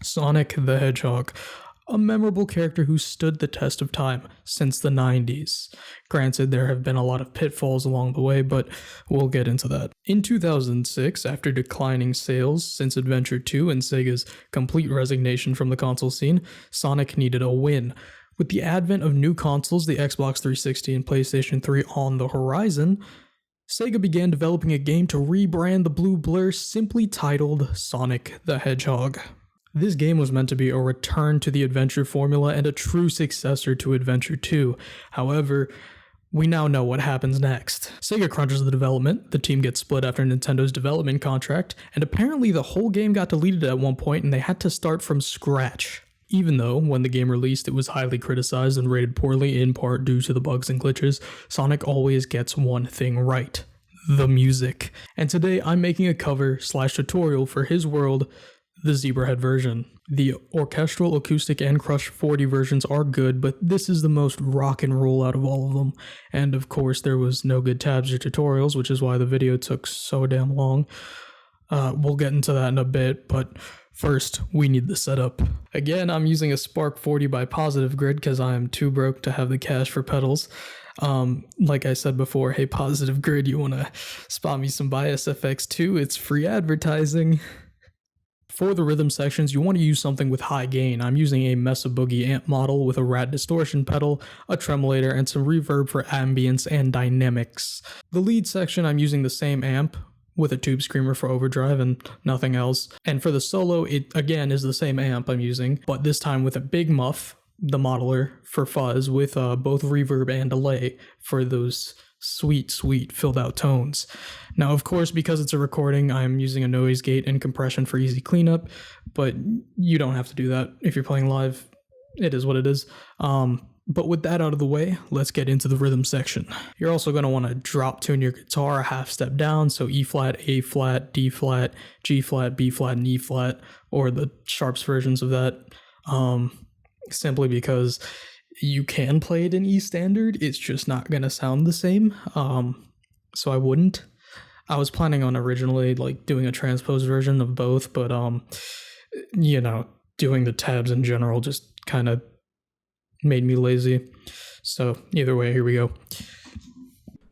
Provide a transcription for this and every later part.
Sonic the Hedgehog, a memorable character who stood the test of time since the 90s. Granted, there have been a lot of pitfalls along the way, but we'll get into that. In 2006, after declining sales since Adventure 2 and Sega's complete resignation from the console scene, Sonic needed a win. With the advent of new consoles, the Xbox 360 and PlayStation 3 on the horizon, Sega began developing a game to rebrand the Blue Blur, simply titled Sonic the Hedgehog. This game was meant to be a return to the adventure formula and a true successor to Adventure 2. However, we now know what happens next. Sega crunches the development, the team gets split after Nintendo's development contract, and apparently the whole game got deleted at one point and they had to start from scratch. Even though, when the game released, it was highly criticized and rated poorly in part due to the bugs and glitches, Sonic always gets one thing right: the music. And today I'm making a cover/tutorial for his world, the Zebrahead version. The orchestral, acoustic, and Crush 40 versions are good, but this is the most rock and roll out of all of them. And of course, there was no good tabs or tutorials, which is why the video took so damn long. We'll get into that in a bit, but first, we need the setup. Again, I'm using a Spark 40 by Positive Grid because I'm too broke to have the cash for pedals. Like I said before, hey Positive Grid, you wanna spot me some Bias FX too? It's free advertising. For the rhythm sections, you want to use something with high gain. I'm using a Mesa Boogie amp model with a rat distortion pedal, a tremolator, and some reverb for ambience and dynamics. The lead section, I'm using the same amp with a tube screamer for overdrive and nothing else. And for the solo, it again is the same amp I'm using, but this time with a big muff, the modeler, for fuzz, with both reverb and delay for those sweet filled out tones. Now, of course, because it's a recording, I'm using a noise gate and compression for easy cleanup, but you don't have to do that if you're playing live. It is what it is. But with that out of the way, let's get into the rhythm section. You're also going to want to drop tune your guitar a half step down, so E flat, A flat, D flat, G flat, B flat, and E flat, or the sharps versions of that, simply because you can play it in E standard, it's just not going to sound the same, so I wouldn't. I was planning on originally doing a transposed version of both, but doing the tabs in general just kind of made me lazy. So either way, here we go.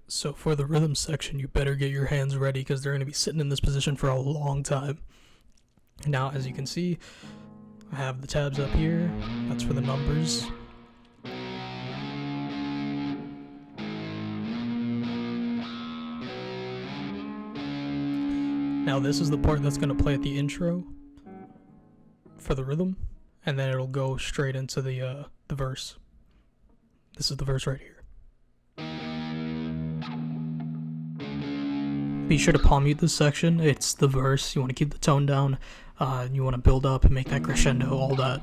So for the rhythm section, you better get your hands ready because they're going to be sitting in this position for a long time. Now, as you can see, I have the tabs up here. That's for the numbers. Now this is the part that's going to play at the intro for the rhythm, and then it'll go straight into the verse. This is the verse right here. Be sure to palm mute this section. It's the verse. You want to keep the tone down. You want to build up and make that crescendo, all that.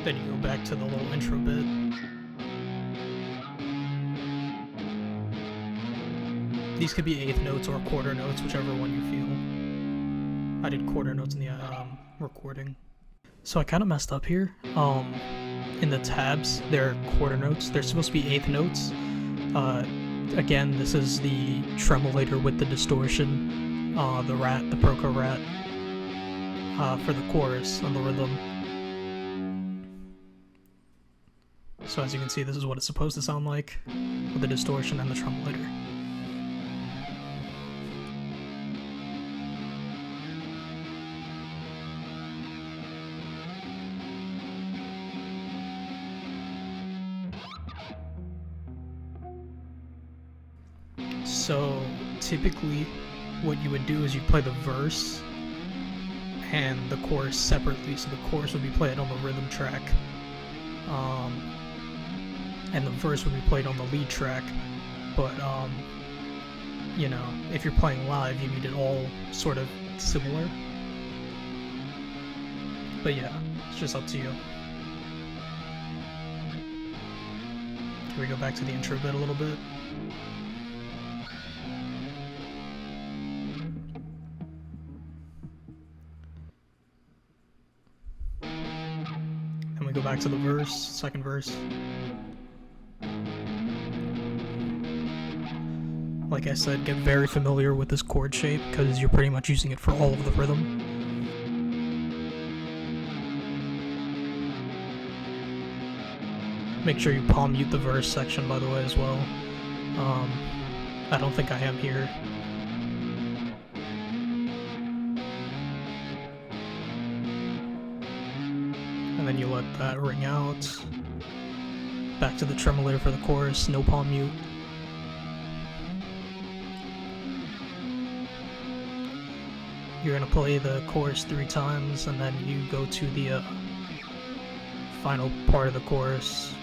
Then you go back to the little intro bit. These could be eighth notes or quarter notes, whichever one you feel. I did quarter notes in the recording. So I kind of messed up here. In the tabs, they're quarter notes. They're supposed to be eighth notes. Again, this is the tremolator with the distortion, the rat, the Proco rat, for the chorus on the rhythm. So as you can see, this is what it's supposed to sound like with the distortion and the tremolator. So typically what you would do is you play the verse and the chorus separately, so the chorus would be played on the rhythm track. and the verse would be played on the lead track. But you know, if you're playing live, you need it all sort of similar. But yeah, it's just up to you. Can we go back to the intro bit a little bit? And we go back to the verse, second verse. Like I said, get very familiar with this chord shape because you're pretty much using it for all of the rhythm. Make sure you palm mute the verse section, by the way, as well. I don't think I am here. And then you let that ring out. Back to the tremolo for the chorus, no palm mute. You're gonna play the chorus 3 times, and then you go to the final part of the chorus.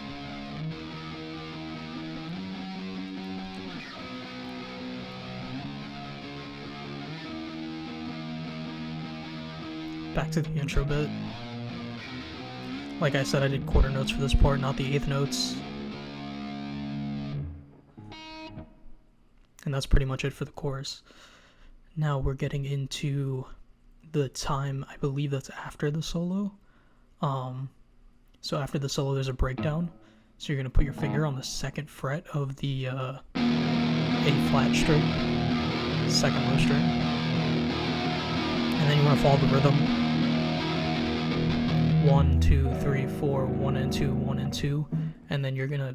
Back to the intro bit. Like I said, I did quarter notes for this part, not the 8th notes. And that's pretty much it for the chorus. Now we're getting into the time, I believe that's after the solo. So after the solo there's a breakdown. So you're going to put your finger on the 2nd fret of the A flat string, 2nd low string. And then you want to follow the rhythm. 1, 2, 3, 4, 1 and 2, 1 and 2. And then you're going to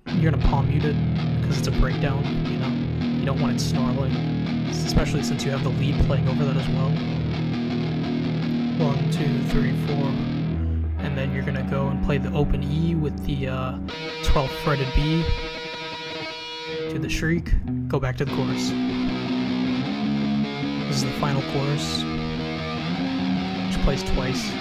you're going to palm mute it because it's a breakdown, you know. You don't want it snarling, especially since you have the lead playing over that as well. 1, 2, 3, 4, and then you're gonna go and play the open E with the 12th fretted B to the shriek. Go back to the chorus. This is the final chorus, which plays twice.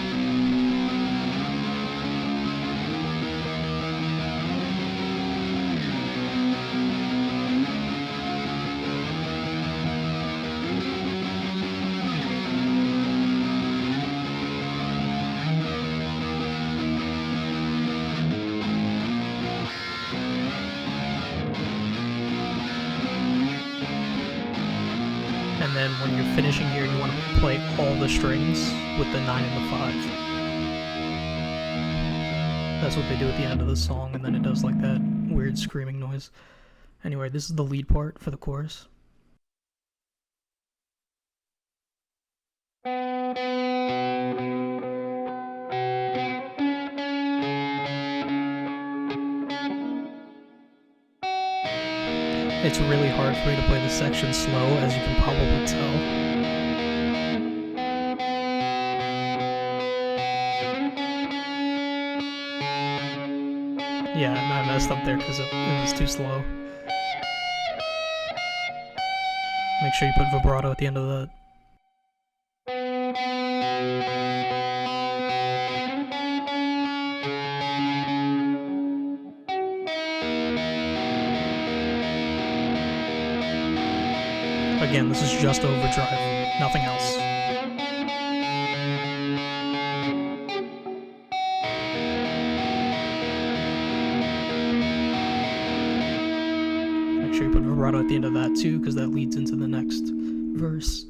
And then when you're finishing here, you want to play all the strings with the 9 and the 5. That's what they do at the end of the song, and then it does like that weird screaming noise. Anyway, this is the lead part for the chorus. It's really hard for me to play this section slow, as you can probably tell. Yeah, I messed up there because it was too slow. Make sure you put vibrato at the end of that. Again, this is just overdrive, nothing else. Make sure you put vibrato at the end of that too, because that leads into the next verse.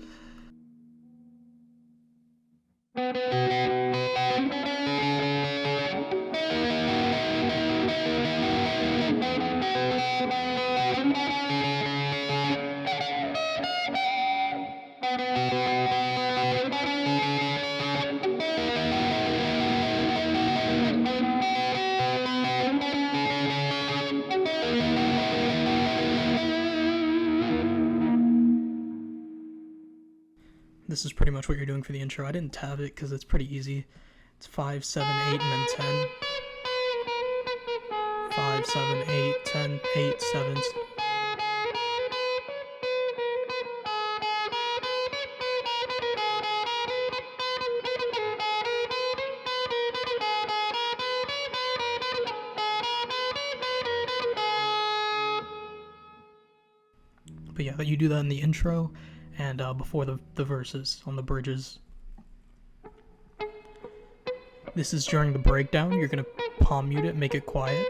This is pretty much what you're doing for the intro. I didn't tab it because it's pretty easy. It's 5, 7, 8, and then 10. 5, 7, 8, 10, 8, 7. But yeah, you do that in the intro and before the verses on the bridges. This is during the breakdown. You're gonna palm mute it, make it quiet,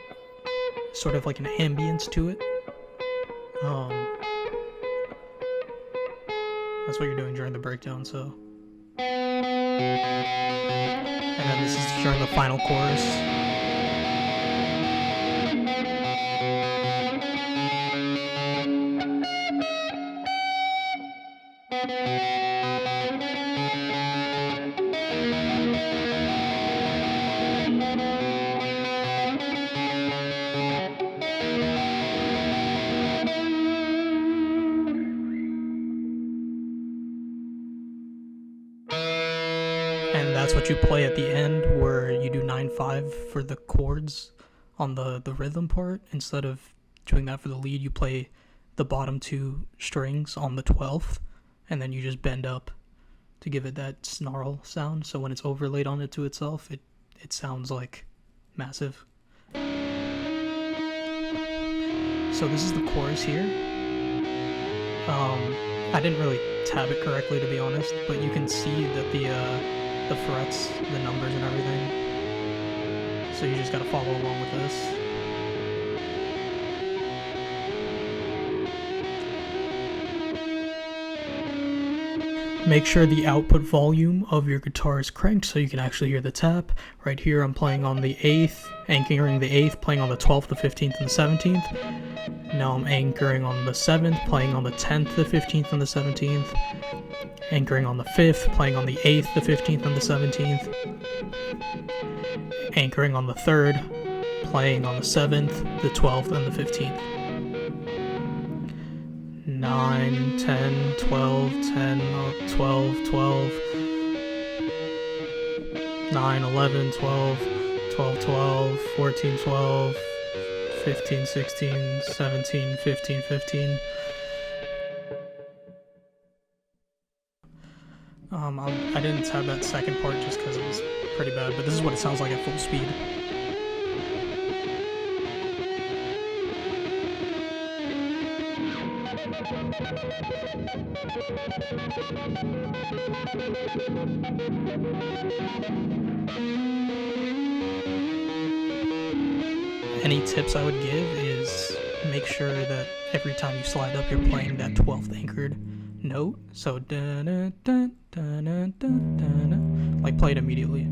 sort of like an ambience to it. That's what you're doing during the breakdown. So, and then this is during the final chorus. And that's what you play at the end, where you do 9/5 for the chords on the rhythm part. Instead of doing that for the lead, you play the bottom 2 strings on the 12th, and then you just bend up to give it that snarl sound. So when it's overlaid on it to itself, it sounds like massive. So this is the chorus here. I didn't really tab it correctly, to be honest, but you can see that the frets, the numbers and everything. So you just gotta follow along with this. Make sure the output volume of your guitar is cranked so you can actually hear the tap. Right here I'm playing on the 8th, anchoring the 8th, playing on the 12th, the 15th, and the 17th. Now I'm anchoring on the 7th, playing on the 10th, the 15th, and the 17th. Anchoring on the 5th, playing on the 8th, the 15th, and the 17th. Anchoring on the 3rd, playing on the 7th, the 12th, and the 15th. 9, 10, 12, 10, 12, 12, 9, 11, 12, 12, 12, 14, 12, 15, 16, 17, 15, 15. I didn't tab that second part just because it was pretty bad, but this is what it sounds like at full speed. Any tips I would give is make sure that every time you slide up, you're playing that 12th anchored note. So like play it immediately.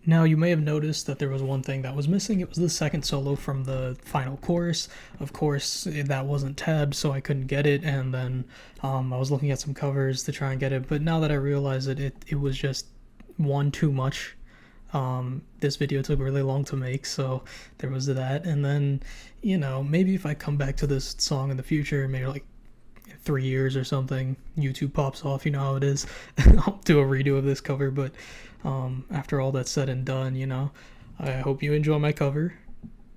Now you may have noticed that there was one thing that was missing. It was the second solo from the final chorus. Of course, that wasn't tabbed, so I couldn't get it, and then I was looking at some covers to try and get it, but now that I realize it was just one too much. This video took really long to make, so there was that. And then, you know, maybe if I come back to this song in the future, maybe like 3 years or something, YouTube pops off, you know how it is. I'll do a redo of this cover, but after all that's said and done, you know, I hope you enjoy my cover.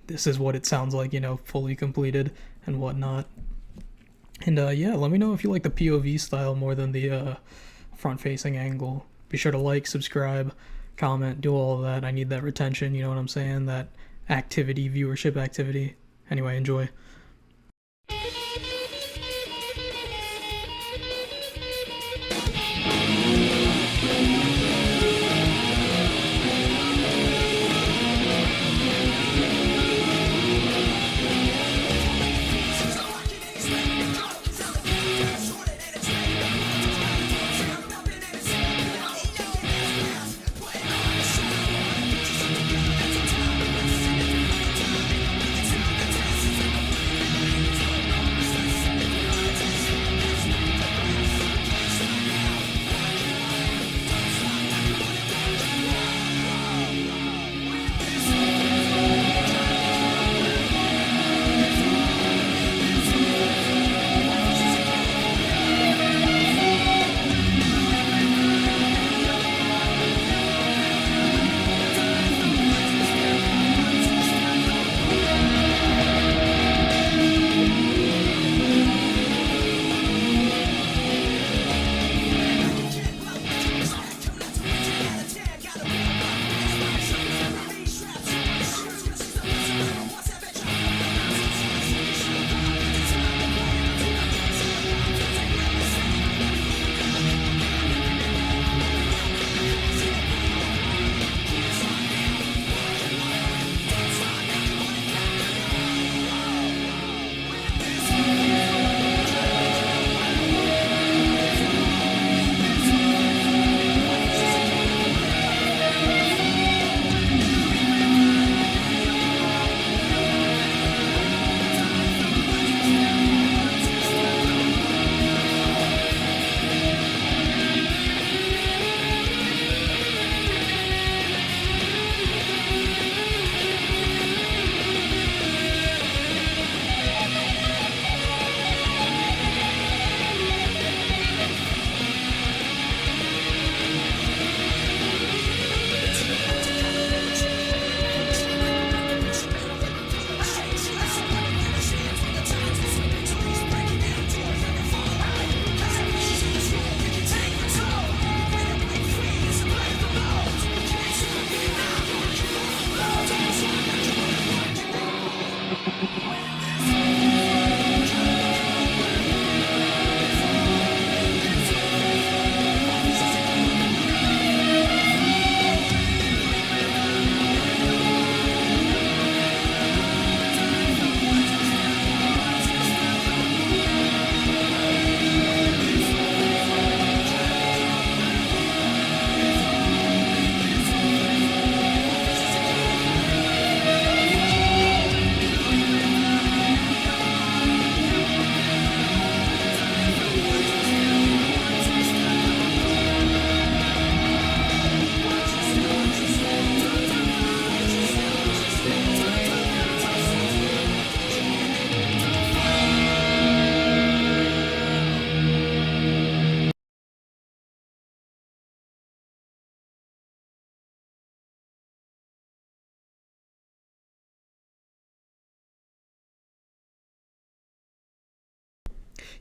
This is what it sounds like, you know, fully completed and whatnot. And yeah, let me know if you like the POV style more than the front-facing angle. Be sure to like, subscribe, comment, do all of that. I need that retention, you know what I'm saying? That activity, viewership activity. Anyway, enjoy.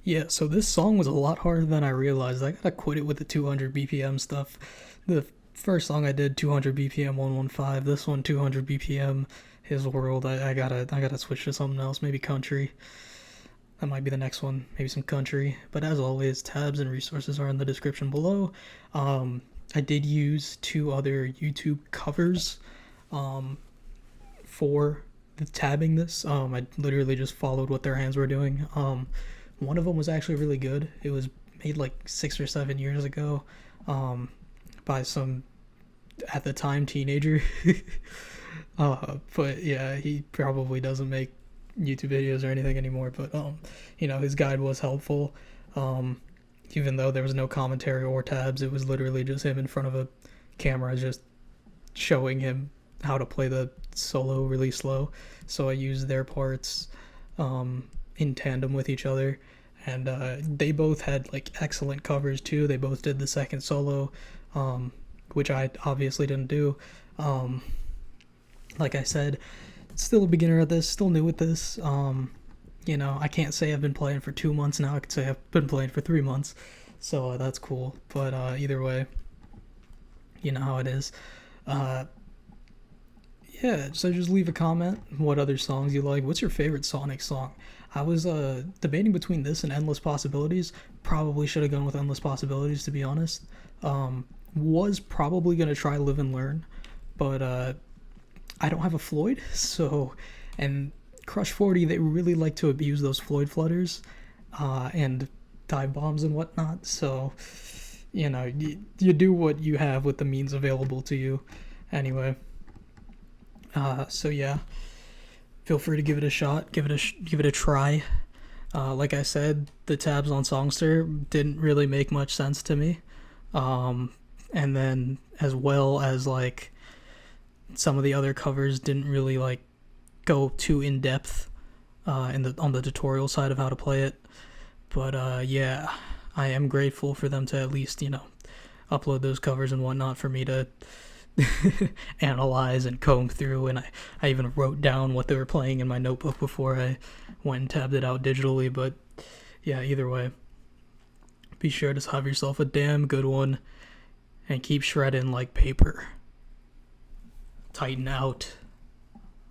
Yeah, so this song was a lot harder than I realized. I gotta quit it with the 200 BPM stuff. The first song I did 200 BPM 115. This one 200 BPM His World. I gotta switch to something else. Maybe country. That might be the next one. Maybe some country. But as always, tabs and resources are in the description below. I did use 2 other YouTube covers for the tabbing this. I literally just followed what their hands were doing. One of them was actually really good. It was made like 6 or 7 years ago by some, at the time, teenager. But yeah, he probably doesn't make YouTube videos or anything anymore. But his guide was helpful. Even though there was no commentary or tabs, it was literally just him in front of a camera, just showing him how to play the solo really slow. So I used their parts in tandem with each other, and they both had like excellent covers too. They both did the second solo, which I obviously didn't do. Like I said, still a beginner at this, still new at this. I can't say I've been playing for 2 months now. I could say I've been playing for 3 months, so that's cool. But either way, you know how it is. Yeah, so just leave a comment what other songs you like. What's your favorite Sonic song? I was debating between this and Endless Possibilities. Probably should have gone with Endless Possibilities, to be honest. Was probably going to try Live and Learn, but I don't have a Floyd, and Crush 40, they really like to abuse those Floyd flutters and dive bombs and whatnot, so, you do what you have with the means available to you. Anyway, so yeah, feel free to give it a shot, give it a try. Like I said, the tabs on Songster didn't really make much sense to me, and then as well as like some of the other covers didn't really like go too in depth on the tutorial side of how to play it. But yeah, I am grateful for them to at least upload those covers and whatnot for me to analyze and comb through, and I even wrote down what they were playing in my notebook before I went and tabbed it out digitally. But yeah, either way, be sure to have yourself a damn good one and keep shredding like paper. Tighten out.